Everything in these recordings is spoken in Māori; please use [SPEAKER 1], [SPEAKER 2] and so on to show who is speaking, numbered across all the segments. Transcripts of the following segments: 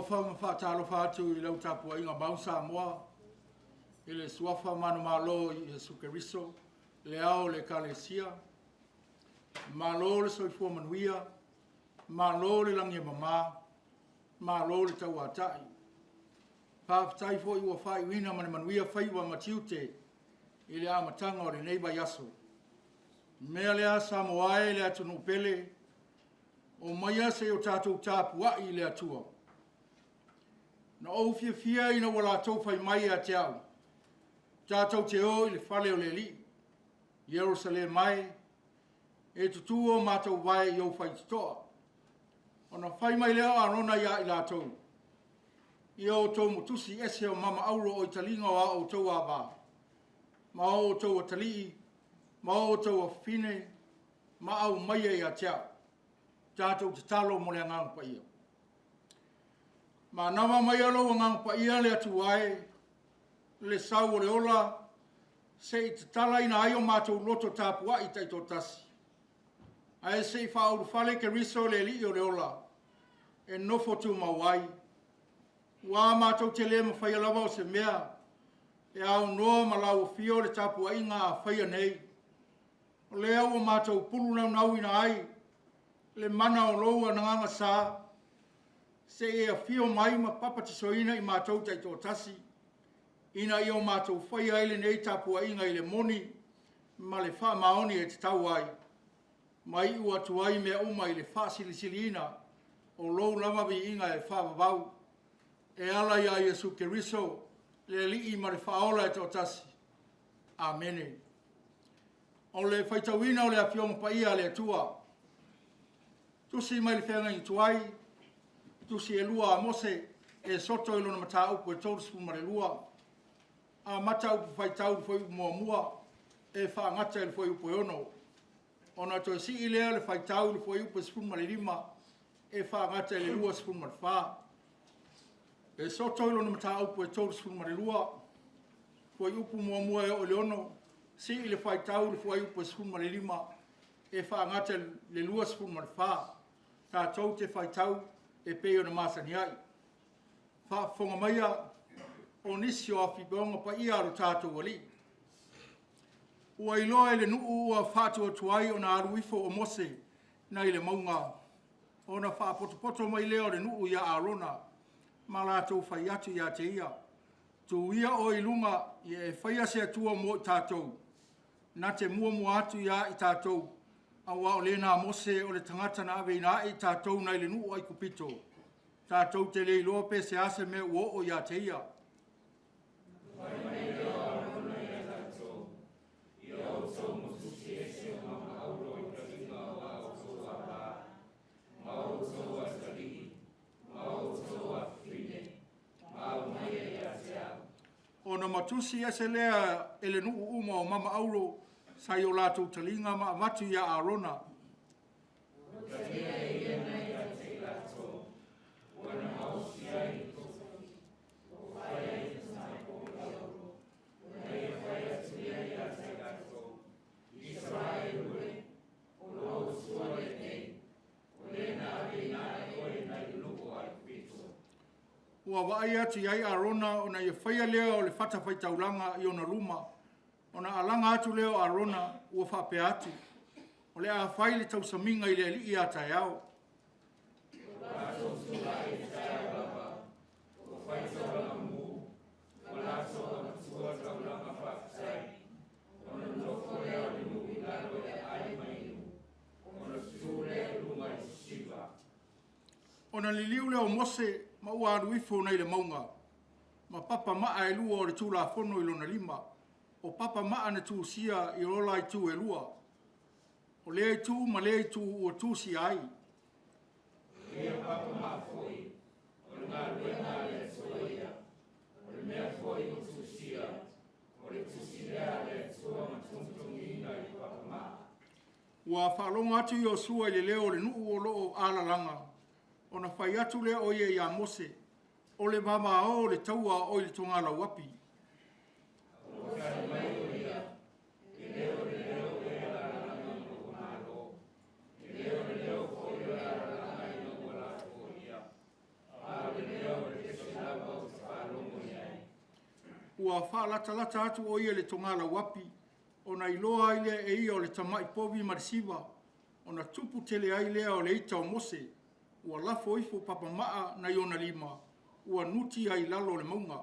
[SPEAKER 1] suafa mawhaatalofa atu I lau Tapuaiga mau Samoa. I le suafa manu malo I Jesu Keriso. Le ao le kalesia. Malo le soifua manuia. Malo le langia mama. Malo le tauatai. Pāwhatai fo I ua whai wina mani manuia whaiwa matiute. I le amatanga o le neiba yaso. Mea lea Samoae le atunu pele. O maia se o tātou Tapuai le atua. Na o fia ina wala tau whai mai a te au. Tātou te o I le whale o le li. Jerusalem mai. E tutu o mātou vai I o whai titoa. O na whai mai leo arona ia I lātou. I o tau mutusi ese o mama auro o italinga o a o tau a wā. Ma o tau a talii. Ma o tau a fine. Ma au mai e a te au. Tātou te talo mo le ngang pa ia. Ma nawa mai alo ngang pa ia le atu ai. Le sau o le ola. Se I te tala ina ai o mātou loto Tapuai taito tasi. Ai se I whauru whale ke riso le li o le ola. E nofo tu mawai. Wā mātou te le ma whaia lawa o se mea. E au noa ma lau fio le Tapuai ngā whaia nei. O le au o mātou pulu nau ina ai. Le mana o loua na nganga sā. Se e a fio mai ma papati soina I mātou taito tasi. Ina I o mātou whaia ele nei Tapuai ngai le moni. Ma le wha maoni e te tau ai. Mai ua tuai mea uma I le wha silisili ina. O lou lama vi inga e wha vavau. E ala ia Jesu Keriso. Le li I ma le whaola e tau tasi. Amene. O le whaitawina o le a fionga pa ia le atua. Tusi mai le whenga I tuai, tusi e lua a mose, e soto I lona mata upu e tōru sipu mare lua. A mata upu whai tau fwoi upu mua mua, e wha ngata le fwoi upu e ono. Ona to si I lea le whai tau le fwoi upu sipu mare lima, e wha ngata le lua sipu mare wha. E soto I lona mata upu e tōru sipu mare lua, fwoi upu mua mua e o le ono, si I le whai tau le fwoi upu sipu mare lima, e wha ngata le lua sipu mare wha. Tātou te whaitau e peo na māsani ai. Whaafonga maia o nisi o awhi beonga pa ia aro tātou wali. Ua iloa ele nuu ua whātua tuai o na aruifo o mose na ile maunga. O na whaapotopoto mai leo le nuu ia arona. Ma lātou whai atu ia te ia. Tu ia o ilunga I e whaia se atua mo tātou. Na te mua mua atu ia I tātou. Awa o lena mose o le tangata na awe ina I tātou nei le nuu ai kupito. Tātou te lei loa pe se ase me uo o ia te ia. O na matusi ese lea ele nuu uma o mama auro sai o lātou talinga ma matu ia arona. Ua waai atu iai arona o na ia whaia lea o le whata whaitaulanga I ona luma. O na alanga atu leo arona ua whape atu. O le a whai le tau saminga I le ali I a tai au. O na liliu leo mose ma ua aruifo nei le maunga. Ma papa maa e lua o le tūla fono I lona lima. O papa maa na tūsia I rola I tū e lua. O lea I tū ma lea I tū ua tūsi ai. Lea papa maa foi. O le ngā luenga le sua ia. O le mea foi o tūsia. O le tūsi lea le sua ma tūntungi ina I papa maa. Ua whaalonga atu I o sua I le leo le nuu o loo alalanga. O na whai atu lea o ia ia mose. O le mama o le taua o le tongala wapi. O le mai o ia. I leo le leo e alalanga o malo. I leo le leo o ia alalanga I no wala o ia. A le leo ua whaalata atu o ia le tongala wapi, o na iloa ai lea e ia o le tamai povi marisiva, o na tupu tele ai lea o le ita o mose, ua lafo ifo papa maa na iona lima, ua nuti ai lalo le maunga.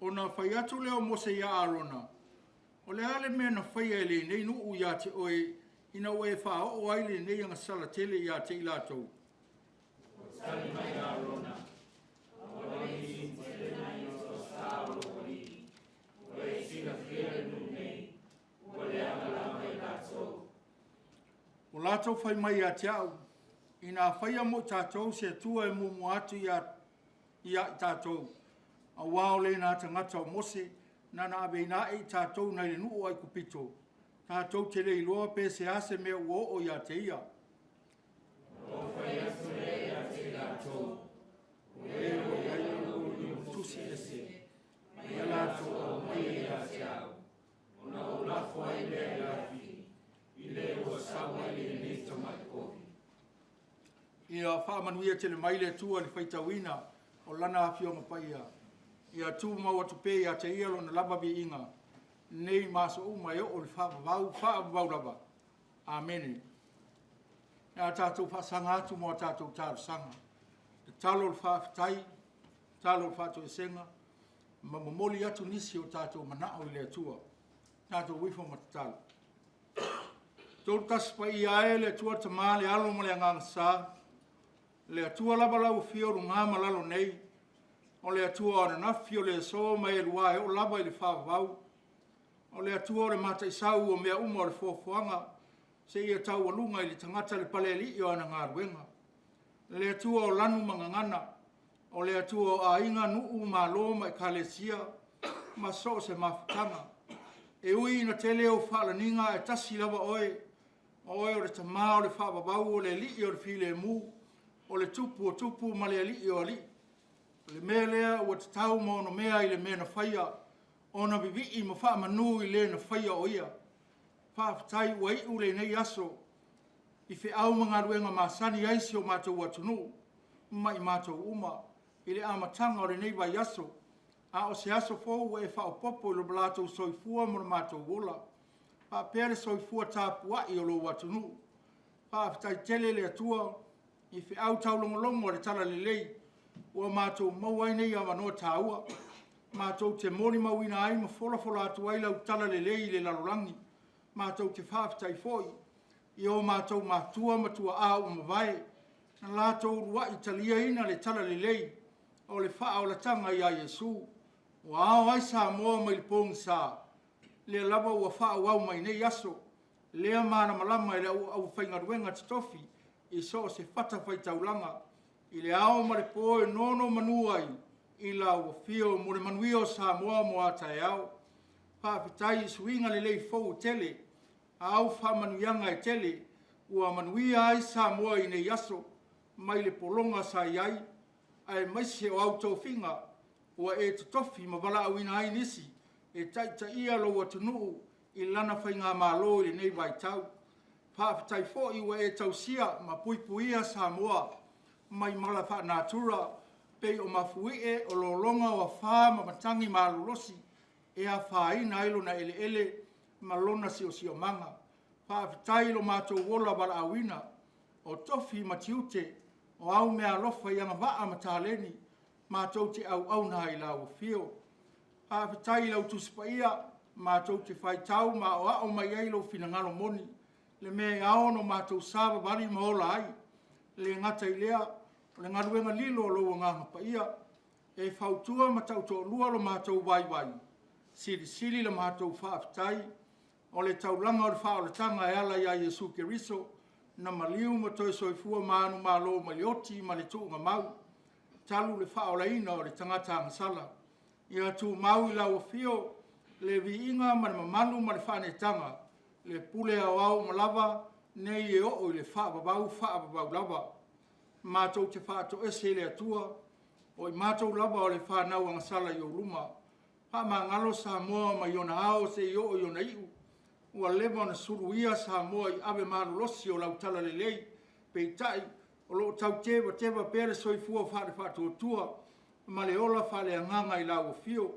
[SPEAKER 1] O na whai atu leo mose ia arona. O le ale mea na whai e le nei nuu ia te oe ina oe wha o ai le nei anga sala tele ia te ilatou. O sali mai arona. O ai tele nei o stalo oi. O e sina fiere nu nei. O le anga la mai latou. O latou whai mai ia te au. Ina whai amo tātou se tua e mumu atu ia tātou. A wao le nā tangata o mose, nana abe ina e tātou nei le nuu ai kupito. Tātou te rei loa pe se ase mea uo o ia te ia. O whai asu le ia te tātou. O e o ia i o tusi ese. Ia lātou o mai ia te au. O na o lafo ai le lafi. I le o sawa i le nita mai kovi. Ia whaamanuia te le maile tua le whaitawina o lana awhio mapaia. Ia tū mau atu pē ia te ialo na lava vi inga. Nei maso o mai o le whaavavau lava. Amene. Ia tātou whaasanga atu mo tātou tāru sanga. Te talo le whaafitai, talo le whaatou esenga, mamomoli atu nisi o tātou manao i le atua. Tātou wifo matatalo. Tōru taspa i ae le atua tamā le alo mo le anganga sā. Le atua lava lau fio runga malalo nei. O le atua o na nafi o le so mai e lua e o lava i le whaavau. O le atua o le mata i sau o mea uma o le fofoanga, se ia tau alunga i le tangata le pale li i o ana ngā ruenga. Le atua o lanu mangangana, o le atua o a inga nuu ma loma i kalesia, ma so se mafutanga. E ui ina tele o whaalaninga e tasi lava oe, o le tamā o le whaavavau o le li i o le file mu, o le tupu o tupu ma le li i o li. Le mea lea ua te tau mo no mea i le mea na whaia, o na vivi i ma wha manu i le na whaia o ia. Whaafitai ua i ule nei aso, i whi au mga ruenga masani aisi o mātou atunu, mai mātou uma, i le amatanga o le nei vai aso, a o se aso fōu e wha o popo i lo blatou soifua mo na mātou wola, pa pere soifua tāpua i o lo atunu. Whaafitai tele le atua, i whi au tau longolongo le tala le lei, ua mātou mauai nei a wanoa tāua. Mātou te mori mauina ai ma fola atu ai lau tala le lei le lalorangi. Mātou te whaafitai foi. I o mātou mātua matua au mawai. Na lātou rua i talia ina le tala le lei. O le wha o la tanga i a Yesu. Ua ao ai Samoa mai le pōngi sā. Le lava ua wha au mai nei aso. Lea mana malama i le au whaingaruenga titofi. I so se whata whaitaulanga. I le ao ma le poe nono manuai i la ua fio mo le manui o Samoa mo ata e ao. Whaafitai suinga le lei fou tele, a au whamanuianga e tele, ua manui ai Samoa i nei aso, mai le polonga sa iai, ai maise o auto finga, ua e tutofi ma wala awina ai nisi, e taita ia lo wa tunuu i lana whainga malo i le nei vai tau. Whaafitai fo i ua e tausia ma puipuia Samoa, mai mala wha natura, pei o mafuie o lo longa o wha ma matangi malulosi, e a whaina ailo na ele ma lona si o manga. Whaafitai lo mātou wola wala awina, o tofi matiute, o au mea lofa i anga waa mataleni, mātou te au na i lau fio. Whaafitai lau tuspaia, mātou te whaitau ma o ao mai ailo finangalo moni, le mea ao no mātou sāwa wari maola ai, le ngata i lea, le ngaruenga lilo lo ngā paia, e whautua ma tauto lua lo mātou waiwai. Siri la mātou whaafitai, o le taulanga o le whaoletanga e ala ia Yesu Keriso, na maliu ma toi soifua manu malo ma le oti ma le tuunga mau, talu le whaoleina o le tangata ngasala. Ia tu mau i lau fio, le vi inga ma le mamanu ma le whanetanga, le pule au au ma lava, nei e o i le whaababau lava. Mātou te whaato ese le atua, o i mātou lava o le whanau angasala i o luma. Pa mangalo Samoa ma yona ao se yo yona iu. Ua lewa na suruia Samoa I ave marulosi o lautala lelei. Peitai o lo tau tewa pere soifua whare whatuatua. Ma le ola whale anganga I lau fio.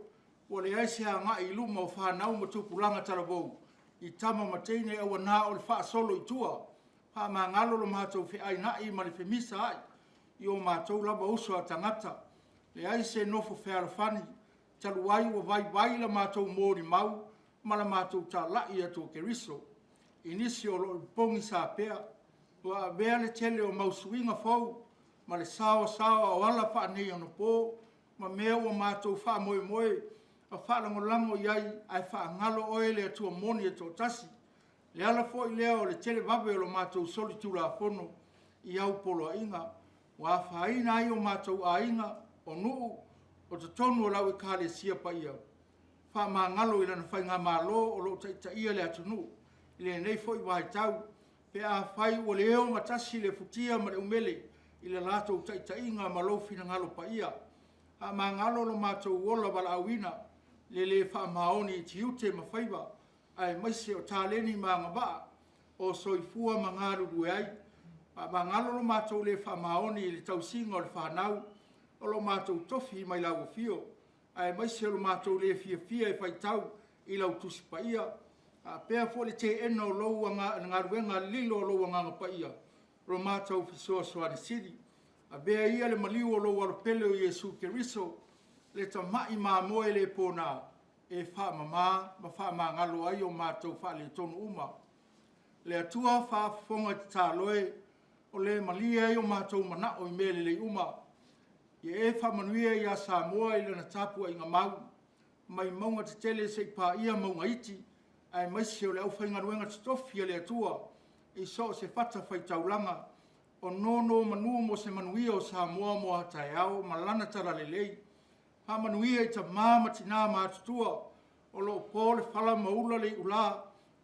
[SPEAKER 1] Ua le aise anga I luma o whanau ma tupulanga taravou. I tama mateine awa nā o le wha solo I tua. Pa mangalo lo mātou whi ai nai ma le whemisa ai. I o mātou lava uso a tangata. Le aise nofo whare whani. Taluai ua vai la mātou mōri mau. Ma la mātou tā lai atu ke riso. Inisi o lo pongi sa pea. Ua vea le tele o mausuinga fau. Ma le sawa o ala wha nei anu pō. Ma mea ua mātou wha moe. A whalango lango iai ai wha ngalo oe le atua moni e tō tasi. Le ala fo I lea o le tele vawe o lo mātou soli tūra whono I au polo a inga. Wa whaina ai o mātou a inga o nuu o te tonu o lau I kāle sia pa ia. Wha mā ngalo I lana whai ngā mālo o lo ta ia le atu nuu. I le nei fo I wai tau. Pe a whai o le eo matasi le futia ma le umele I le lato ta inga ma lo fina ngalo pa ia. Ha mā ngalo lo mātou wola wala awina. Le wha maoni I tiute ma whaiva. Ai maise o tāleni mā ngaba. O soifua ma ngāru rue ai. Ma ngalo lo mātou le wha maoni I le tausinga o le whanau. O lo mātou tofi mai lau fio. Ai maise lo mātou le fia I whai tau I lau tusi pa ia. A pēr fo le te eno loua ngā ruenga lilo loua ngā pa ia. Lo mātou fisoa soani siri. A bea ia le maliu o loua lo pele o Yesu Keriso. Le ta mai mā moe le pōna e wha ma wha mā ngalo ai o mātou wha le tonu uma. Le atua wha whonga te tāloe o le malia ai o mātou mana o I mele le uma. I e wha manuia I a Samoa I lana Tapuaiga mau. Mai maunga te tele se pā ia maunga iti. Ai maisi o le au whainga ruenga te tofi le atua. I so se whata whai taulanga. O nono manua mo se manuia o Samoa mo hatai au malana tara lelei. Ha manuia I ta māma tina mātutua. O lo pōle whala maula le ula.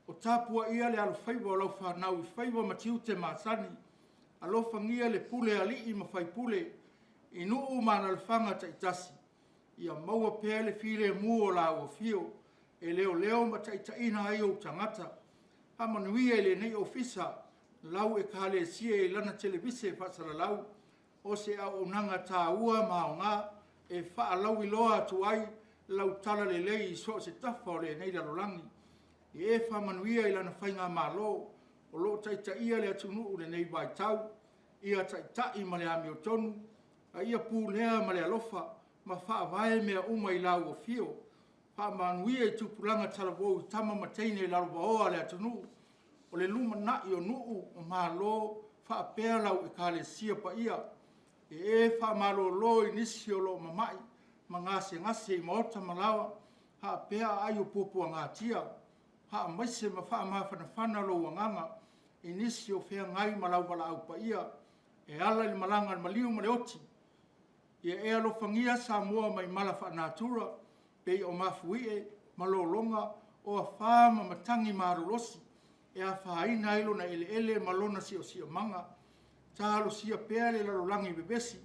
[SPEAKER 1] O tapua ia le alo whaiva o lau whanau I whaiva matiu te māsani. Alo whangia le pule ali I mawhai pule. I nuu mana le whanga ta itasi. Ia maua pēr le while mua o la ua fio. E leo ma ta ina ai o tangata. Ha manuia le nei ofisa. Lau e kāle sia e lana televise whasara lau. O se au nanga tā ua mao ngā. E wha lau I loa atu ai. Lau tala le lei I so se tafa o le nei lalolangi. E wha manuia I lana whainga mālo. O lo taita ia le atu nuu le nei vai tau. Ia taita I ma le ami o tonu. A ia pūlea ma le alofa. Ma wha vai mea uma I lau o fio. Wha manuia I tupulanga talavou I tama mateine lalova oa le atu nuu. O le luma nai o nuu o mālo. Wha pēr lau e kāle sia pa ia. E wha mālo lo I nisi o lo mamai. Ma ngase I maota malawa. Ha pēr ai o pupua ngā tia. Ha maise ma wha maa whanawhana lo wanganga. I nisi o whea ngai malau wala au pa ia. E ala I malanga maliu ma le oti. Ia e alo whangia Samoa mai mala whanātura. Pei o mafuie, malolonga, o a whāma matangi marulosi. E a whaina ilo na ele malona si o manga. Tālo sia pēle lalolangi bebesi.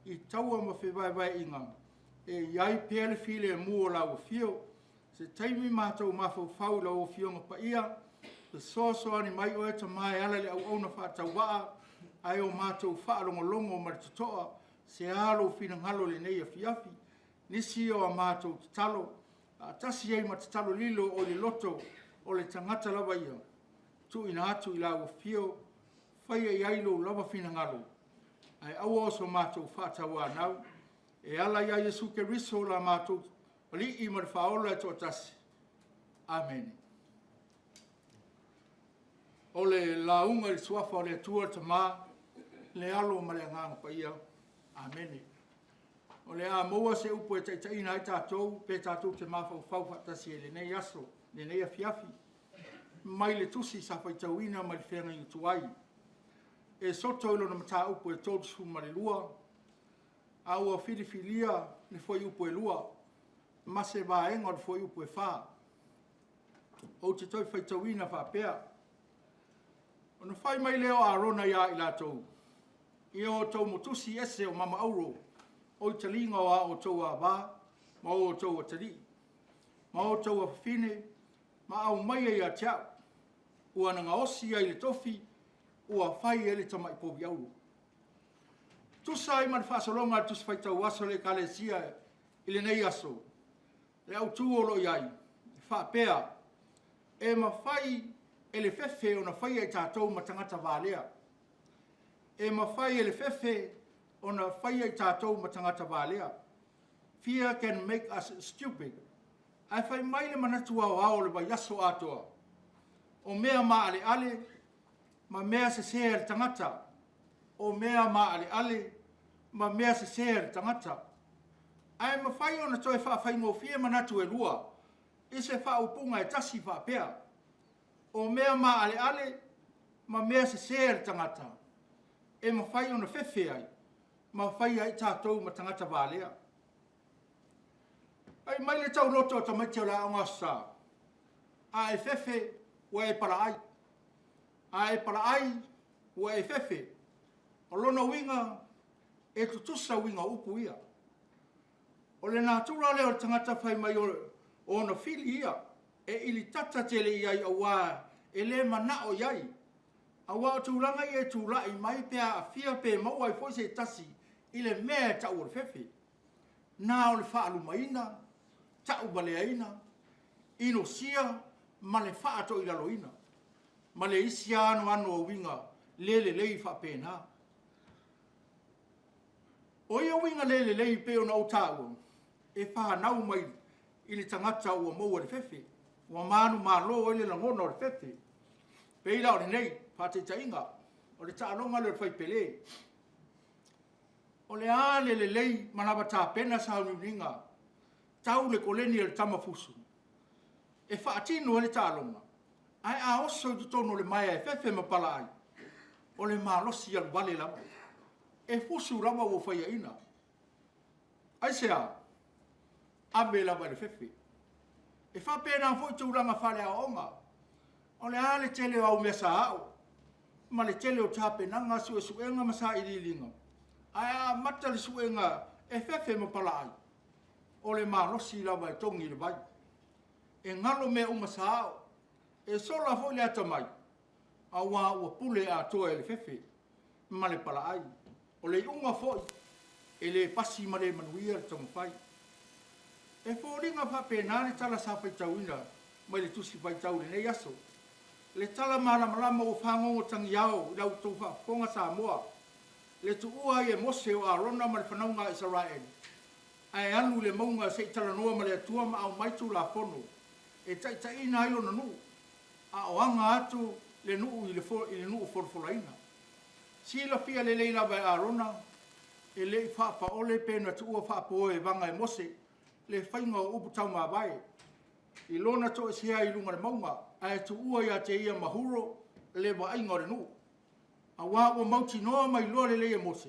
[SPEAKER 1] I taua ma whewai inga. E iai pēle while mua la o fio. Se taimi mātou mawhau la o fio pa ia. Se soani mai o eta mai ala le au na whātau waa. Ai o mātou whaalongolongo maritutoa. Se alo fina ngalo le nei Afiafi. Nisi o a mātou te talo. A tasi ei ma te talo lilo o le loto o le tangata lava ia. Tu ina atu I lau fio. Whaia I ailo lava fina ngalo. Ai au oso mātou whātaua nau. E ala ia Yesu Keriso la mātou. Li I ma le whaola e tō tasi. Amen. O le launga I suafa o le atua ta mā. Le alo ma le nganga pa ia. Amen. O le a moa se upo e taitaina ai tātou, pe tātou te mawhau whatasi e le nei aso, le nei Afiafi. Mai le tusi sa whaitauina mai le whenga I tuai. E soto ilo na mata upo e tōtusu ma le lua. Aua whiriwhiria le fwoi upo e lua. Mase vaenga le fwoi upo e wha. O te toi whaitauina whapea. O na whai mai leo a rona ia I lātou. I o tau motusi ese o mama auro. O I talinga o a o tau a wā, ma o tau a tari. ma o tau a fine, ma au mai e a tiao, ua na ngaosi ai le tofi, ua fai e le tamai povi auru. Tusa ai man whaasalonga tusa whai tau aso le kalesia i le nei aso, le au tuolo iai, whaapea, e ma fai e le fefe o na fai e tātou ma tangata vālea. E ma fai e le fefe o na fai e tātou ma tangata vālea. Fear can make us stupid. Ai fai mai le manatu au au le vai aso atoa. O mea ma ale ale, ma mea se sea le tangata. O mea ma ale ale, ma mea se sea le tangata. Ai ma fai o na toi wha fai mo fia manatu e lua. I se wha upunga e tasi wha pea. O mea ma ale ale, ma mea se sea le tangata. E ma fai o na fefe ai, ma fai ai tātou ma tangata vālea. Ai mai le tau roto ta mai te la anga sa. A e fefe wa e para ai. A e para ai wa e fefe. O lona winga e tutusa winga upu ia. O le natura le o tangata fai mai o na fili ia. E ili tata tele iai awa e le mana o iai. Awa o tūranga i e tūra i mai pia a fia pe maua i fwoi se tasi i le mea tau o le fefe. Nā o le whaalu maina, tau baleaina, ino sia, ma le whaato i laloina. Ma le isi anu anu o winga, lele lei whapena. O ia winga lele lei peo na o tāua, e whanau mai i le tangata ua maua le fefe. Ua manu malo i le langona o le fefe. Peila o le nei, pate tainga, o le tālonga le whai pele. O le ale le lei manaba tā pena sa uninga, tau le koleni le tamafusu. E whaatino le tālonga. Ai a oso i tutono le maia e fefe mapala ai. O le malosi al vale lama. E fusu rama o whaia ina. Ai sea, abe lama le fefe. E whapena fwoi tūranga whale a onga. O le ale tele au mesa au. Ma le tele o tāpenanga su e suenga masa i lilinga. Ai a mata le suenga e fefe mapala ai. O le malosi lama e tongi le vai. E ngalo me o masa au. E sola foi le atamai. A wā ua pule a toa e le fefe. Ma le pala ai. O le unga foi. E le pasi ma le manuia le tamawhai. E fōringa whapena le tala sa whai tauina. Mai le tusi whai tau le nei aso. Le tala malamalama o whangongo tangi au. Lau tau whafonga Samoa. Le tu ua e mose o arona ma le whanaunga Israel. Ai anu le maunga se tala noa ma le atua ma au maitu la fono. E taitaina ilo na nuu. A oanga atu le nuu i le nuu forfolaina. Sila fia le leila vai arona. E le whaapa ole pena tu ua whaapa oe vanga e mose. Le whainga o upu tau maa vai. I lona to e sea i lunga le maunga. A tu ua ia te ia mahuro le wa inga o le nuu. A wā ua mauti noa mai loa le leia mose.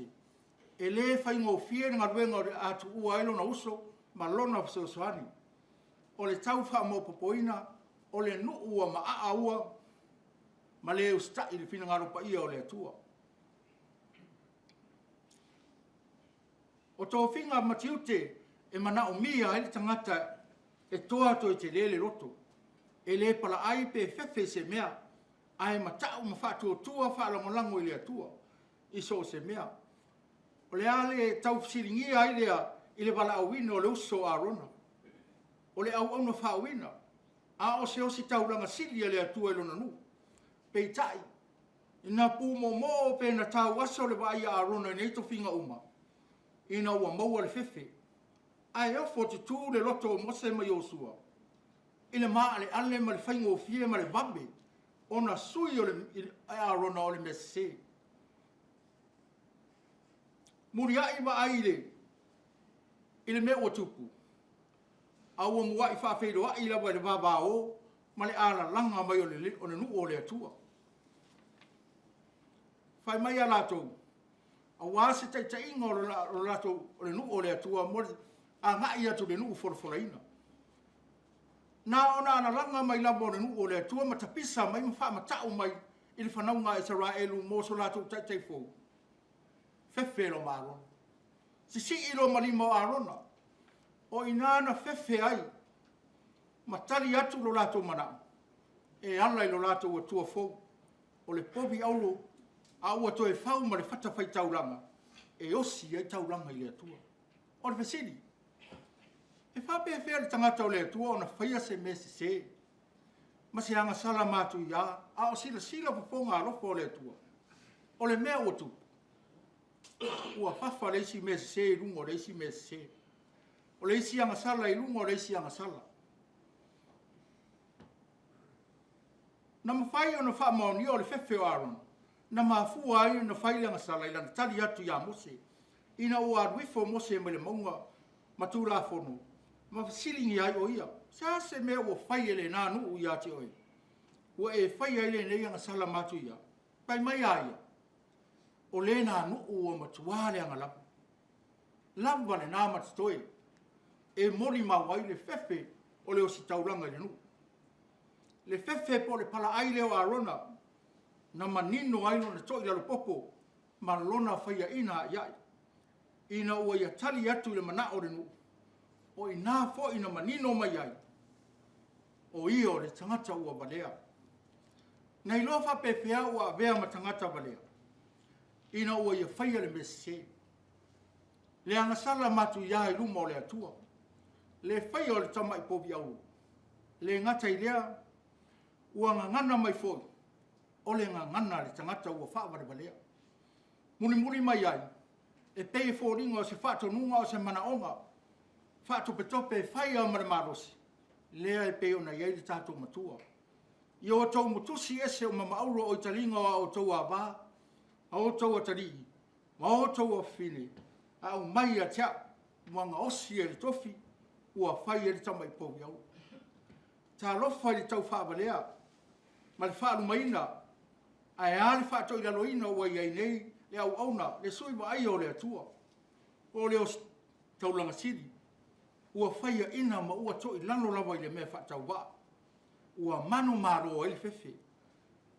[SPEAKER 1] E le whainga o fia nga ruenga a tu ua ilo na uso ma lona fseosoani. O le tau wha mo popoina. O le nu ua ma a ua, ma le usta i le fina ngaro pa ia o le atua. O tō whinga matiute e mana o mia ele tangata e toa to i te lele roto. E le pala ai pe fefe se mea, ai matau ma whātua tua whālangolango i le atua, i so se mea. O le ale tau siringi ai lea i le wala awina o le uso a rona. O le au auna whaawina. A o se o si tauranga silia le atua ilona nu. Pei tai. Ina pu mo pe na tau aso le vai a rona nei to finga uma. Ina ua maua le fefe. Ai o 42 le loto o mose mai o sua. Ina maa le ale ma le whaingo o fie ma le vambe. Ona sui o le a rona o le mese. Muri ai ma aile. Ile me o tupu. Aua mua i whawhero a i lawa le wāwā o, ma le ala langa mai o le nu o le atua. Whai mai a lātou, a wāse tai inga o lātou o le nu o le atua, mo a ngai atu le nu o forforaina. Nā ona ana langa mai lawa o le nu o le atua, ma tapisa mai ma wha matau mai i le whanaunga Israelu mo so lātou tai fōu. Whewhero mārona. Si ilo malima o arona. O inana fefe ai, matali atu lo lato mana e ala i lo lato o tua fo o le povi aulo a ua to e fau ma le fata fai tauranga e osi ai tauranga i le atua o le fesidi e fa pe fe le tangata o le atua ona faia se mesi se ma se anga sala matu ia a o sila poponga alofo o le atua o le mea o tu ua fafa le isi mesi se i lungo le isi mesi se o le isi anga sala i lungo le isi anga sala na mawhai o na wha maoni o le fefe o aron na mafua ai na whai anga sala i lana tali atu ia mose ina o aruifo mose me le maunga matula fono ma silingi ai o ia sa se me o whai ele nanu u ia te oi ua e whai ele nei anga sala matu ia pai mai aia o le nanu o matuale anga lapu lava le nā matatoe e mori mawai le fefe o le o si tauranga le nu le fefe po le pala ai leo arona na manino ai no le toi lalo popo ma lona whaia ina iai ina ua ia tali atu le mana o le nu o ina fo ina manino mai ai o io le tangata ua valea nei lofa pepea ua vea ma tangata valea ina ua ia whaia le mese le angasala matu ia i luma o le atua le whaia o le tama i povi au le ngata i lea ua ngangana mai foi o le ngangana le tangata ua wha valea muni mai ai e pei fōringa o se whātonunga o se manaonga whātopetope whaia o maramarosi lea e pei o na iei le tātou matua i o tau mutusi ese o mamaauro o italinga o tau a vā a o tau a tarii ma o tau a whine a o mai a tia mwanga osi e le tofi ua whai e le tama i povi au tā lofa i le tau whaavalea ma le whaalumaina a e a le whātou i laloina ua iei nei le au auna le sui wa ai o le atua o le o taulanga siri ua whaia ina ma ua toi lalo lawa i le mea whaatau wa ua manu maro e le fefe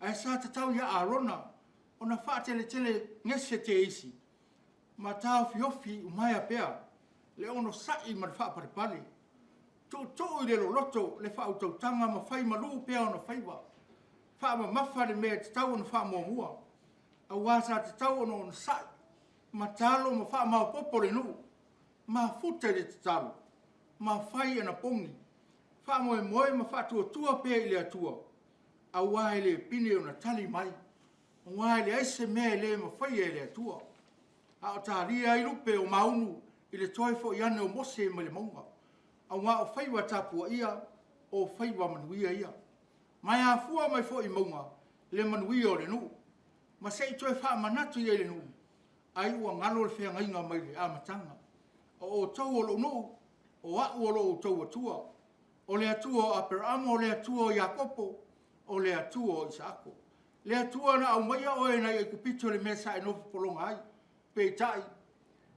[SPEAKER 1] a sa tatau ia arona o na whaatele tele ngese te isi ma tau fiofi umaya pea le ono sai ma le whaaparepale tu i le loto le whautautanga ma whai malu pea o na whaiwa whaama mafa le mea tatau o na whaamuamua a wasa te tau ono on sai ma talo ma wha ma popo le nu ma futa le te talo ma whai ana pongi wha moe ma wha tua pia i le atua a wae le pine o na tali mai a wae le aise mea le ma whai e le atua a o tāria i lupe o maunu i le toifo i ane o mose ma le maunga a wā o whaiwa tapua ia o whaiwa manuia ia mai a fua mai fo i maunga le manuia o le nu ma sei toi wha manatu i ele nu ai ua ngalo le whea ngainga mai le amatanga o tau o lo nu o a ua lo o tau atua o le atua o Aperamo o le atua o Iakopo o le atua o Isako le atua na au maia o e nai e kupito le mesa e nofu polonga ai pe tai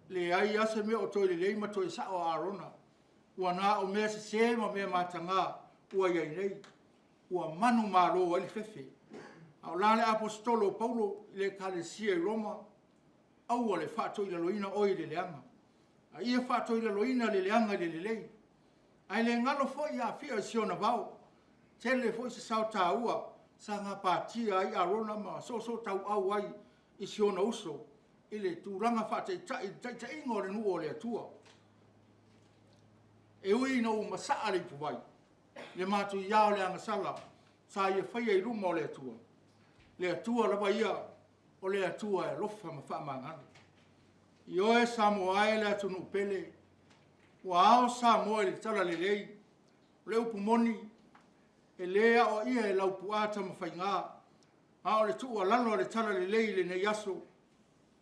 [SPEAKER 1] le ai ase mea o toi le leima toi sa o Arona ua na o mea se ma mea matanga ua iai nei ua manu malo o le fefe au la le apostolo Paulo le kalesia i Roma au le whātou i loina oi le leanga a ia whātou i loina le leanga le lei ai le ngalo fo i Afia siona vau tele fo i se Saute ua sa ngā pātia i Arona ma so tau au ai i siona uso i le tūranga whātai tai ingo le nuo le atua e ui na u masaa le puwai le mātu i ao le angasala sa ia whaia i ruma o le atua le atua lava ia o le atua e lofa ma whaamangana. I oe Samoa e le atunu pele, ua ao Samoa e le tala le lei, le upu moni, e lea o ia e laupu ata ma whaingā, a o le tua lalo le tala le lei le nei aso,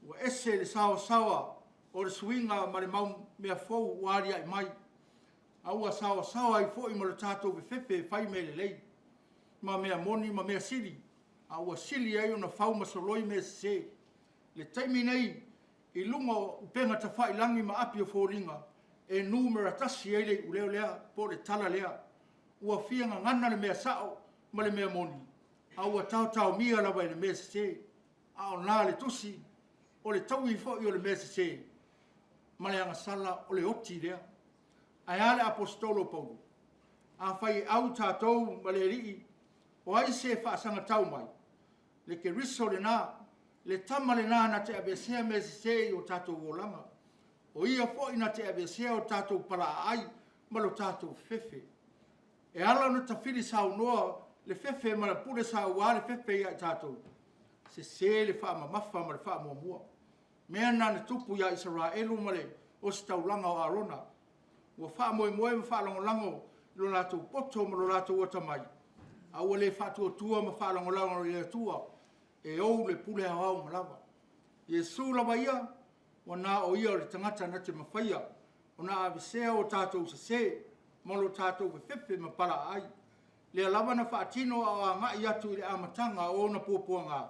[SPEAKER 1] ua ese le sawa o le suinga ma le mau mea fou waria i mai, a ua sawa i fo i ma le tātou befefe whai me le lei, ma mea moni ma mea siri, a ua sili ai o na whau masoloi me se. Le taimi nei, i lunga upenga ta whai langi ma api o fōringa, e numera tasi ei le uleo lea, po le tala lea, ua whianga ngana le mea sao, ma le mea moni. A ua tau mia lawa i le mea se, a o nā le tusi, o le tau i fo i o le mea se, ma le angasala o le oti lea. Ai ale apostolo Paulo, a whai au tātou maleri o ai se whaasanga tau mai. Le ke riso le nā, le tama le nā na te abesea me se o tātou wolanga. O ia fo ina te abesea o tātou para ai, malo tātou fefe. E ala no ta whiri sau noa, le fefe ma le pure sau wā le fefe ia tātou. Se le wha ma mafa ma le wha mua mua. Mea nā ne tupu ia Israelu ma le o se taulanga o Arona. Ua wha moe moe ma wha lango lango, lo lātou poto ma lo lātou atamai. Aua le wha tua tua ma wha lango lango le tua, e ou le pule hawau ma lava. Iesu lava ia, wa nā o ia o le tangata na te mawhaia, o nā avisea o tātou se, ma lo tātou fefe ma para ai. Le lava na wha atino a ngai atu i le amatanga o na pōpua ngā.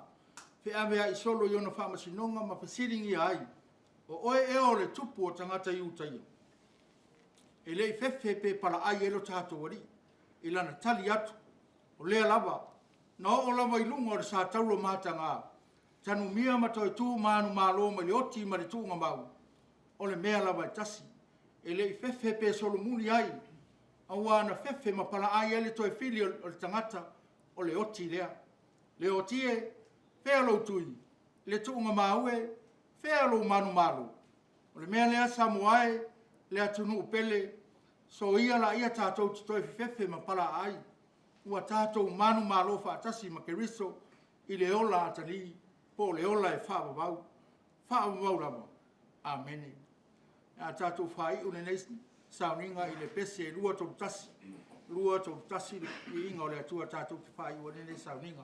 [SPEAKER 1] Fe avea i solo i ona whamasinonga ma whasiringi ai. O oe eo le tupu o tangata i utaia. E le fefe pe para ai elo tātou wari. I lana tali atu. O lea lava. Na o lava i lunga o le sa tauro mata ngā. Tanu mia ma toi tū manu mālo ma le oti ma le tūnga mau. O le mea lava i tasi. E le fefe pe solo muli ai. Awa na fefe ma para ai ele toi fili o le tangata o le oti lea. Le oti e fea lo tui, le tuunga maue, fea lo manu maru. O le mea lea Samoae, lea tunu upele, so ia la ia tātou tutoi fefefe ma pala ai. Ua tātou manu malo whaatasi ma keriso, i le ola atali, po le ola e whaavavau. Whaavavau lava. Amene. A tātou whai une neisi, sauninga i le pese lua tau tasi. Lua tau tasi i inga o le atua tātou ki whai une neisi sauninga.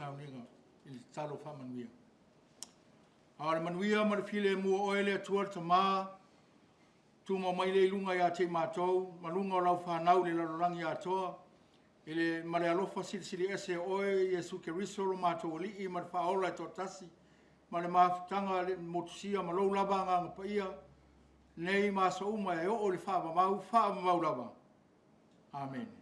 [SPEAKER 1] sauninga i talo whamanuia. Aore manuia ma le file mua oele atua tama, tuma mai le ilunga ia te mātou, malunga o lau whanau le larorangi atoa, ele mare alofa siri ese oe Yesu Keriso lo mātou li i mare whaola e tōtasi, mare mawhitanga le motusia ma lou lava ngā ngapaia, nei masa uma e o le whaamamau lava. Amen.